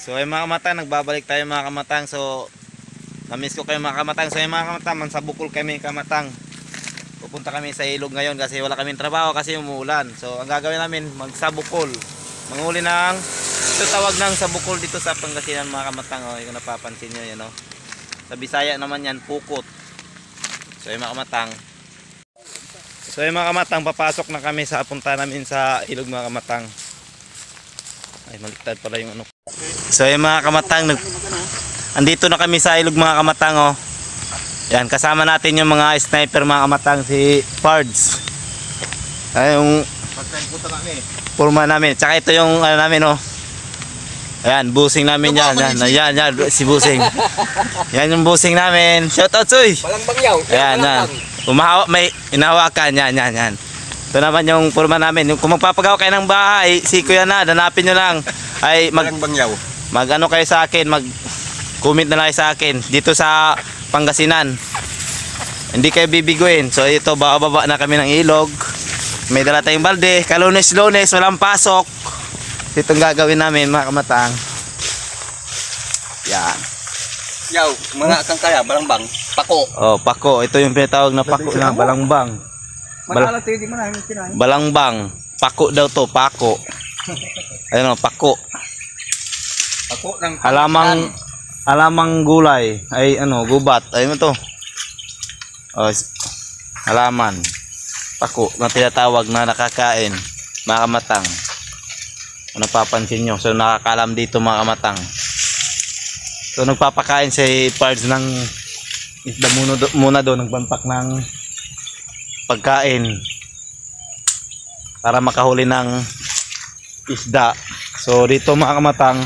So ay mga kamatang, nagbabalik tayo mga kamatang. So namiss ko kayo mga kamatang. So ay mga kamatang, mansabukol kami kamatang. Pupunta kami sa ilog ngayon kasi wala kaming trabaho kasi umuulan. So ang gagawin namin, magsabukol. Manguli ng, ito tawag ng sabukol dito sa Pangasinan mga kamatang. O, yung napapansin nyo yan, o. Sa Bisaya naman yan, pukot. So ay mga kamatang. So ay mga kamatang, papasok na kami sa punta namin sa ilog mga kamatang. Ay maliktad pala yung ano. So ay mga kamatang, andito na kami sa ilog mga kamatang, oh. Yan, kasama natin yung mga sniper mga kamatang, si Pards. Ay yung purma namin. Tsaka ito yung ano namin, oh. Ayan, busing namin yan. Yan, si busing. Yan yung busing namin. Shout out, soy. Walang bangyaw. Ayan, yan. Umahawa, may inahawakan. Yan. Ito naman yung purma namin. Kung magpapagawa kayo ng bahay, si Kuya na, hanapin nyo lang. Ay, mag ano kayo sa akin, mag-comment na lang kayo sa akin. Dito sa Pangasinan. Hindi kayo bibiguin. So ito, baba na kami ng ilog. May dala tayong balde. Kalunes-lunes, walang pasok. Itong gagawin namin mga kamatang. Yan. Yaw, mga kang kaya, balangbang, pako. Oh, pako. Ito yung pinatawag na pako na balangbang. Di mo na kinain. Balangbang. Pako daw to, pako. Ayun o, pako. Pako ng Halamang gulay. Ay ano, gubat. Ayun to. Oh, halaman. Pako na tinatawag na nakakain mga kamatang. Kung napapansin nyo, so nakakalam dito mga kamatang. So nagpapakain si Pards ng isda muna doon, nagbanpak ng pagkain para makahuli ng isda. So dito mga kamatang,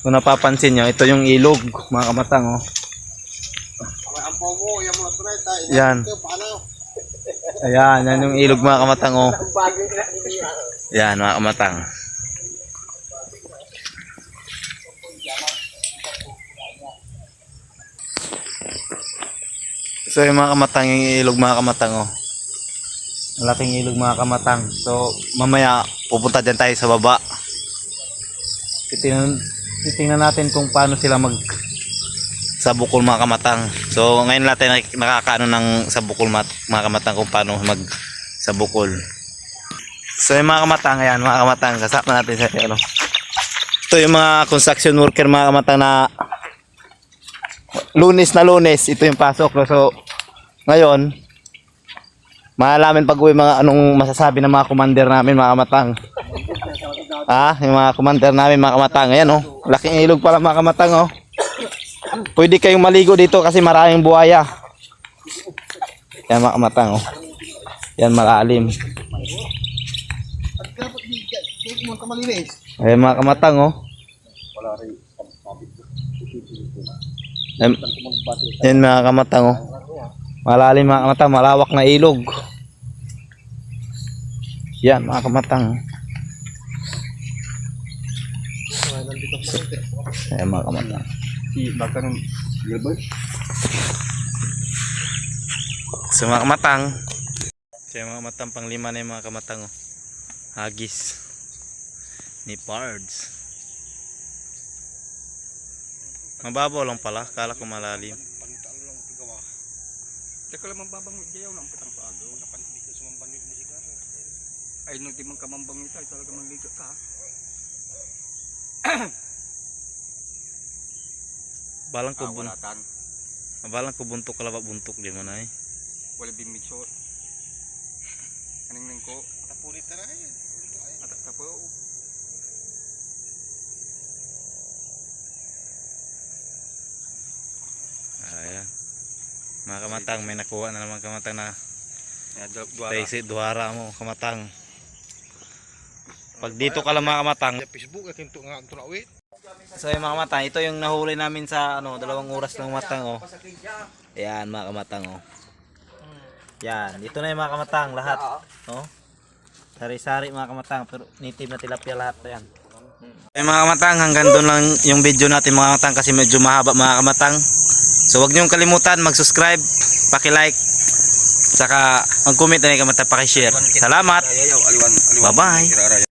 kung napapansin nyo, ito yung ilog mga kamatang, oh. Yan. Ayan, yan yung ilog mga kamatang, oh. Yan mga kamatang. So yung mga kamatang, yung ilog mga kamatang, oh. Malaking ilog mga kamatang. So mamaya pupunta dyan tayo sa baba. Titingnan natin kung paano sila sabukol mga kamatang. So ngayon natin nakakaano ng sabukol mga kamatang, kung paano sabukol. So yung mga kamatang, ayan mga kamatang, kasama natin sa ano. Ito yung mga construction worker mga kamatang na lunes na lunes, ito yung pasok. So ngayon, malalaman pag uwi mga anong masasabi ng mga commander namin mga kamatang. Yung mga commander namin mga kamatang. Ayan, oh, laking ilog pala mga kamatang, oh. Pwede kayong maligo dito kasi maraming buhaya. Yan mga kamatang, oh. Yan malalim. Ayan mga kamatang, oh. Yan mga kamatang, oh. Malalim mga kamatang, malawak na ilog. Yan mga kamatang. Ayan mga kamatang. So mga kamatang, mga kamatang panglima na yung mga kamatang, oh. Hagis ni Pards. Mababaw lang pala, kala ko malalim. Teka lang mababangit kayo ng petang pago. Ay nung di man kamambang ito, ay talaga mangliga ka. Balang ko buntok kalaba buntok di mo na eh. Wala bimigso. Aning nang ko. Tapulit na rin. Tapo. Ayan. Mga kamatang, may nakuha na naman kamatang na duwara mo kamatang. Pag dito ka lang mga kamatang, Facebook at ito nga ito na uwi. so yung mga kamatang, ito yung nahuli namin sa 2 oras ng matang, oh. Ayan mga kamatang, oh. Yan, dito na yung mga kamatang lahat, oh. Sari-sari mga kamatang, pero native na tilapia lahat yan. Mga kamatang, hanggang doon lang yung video natin mga kamatang kasi medyo mahaba mga kamatang. So wag niyong kalimutan mag-subscribe, paki-like, saka mag-comment na kayo kamatang, paki-share. Salamat. Bye-bye.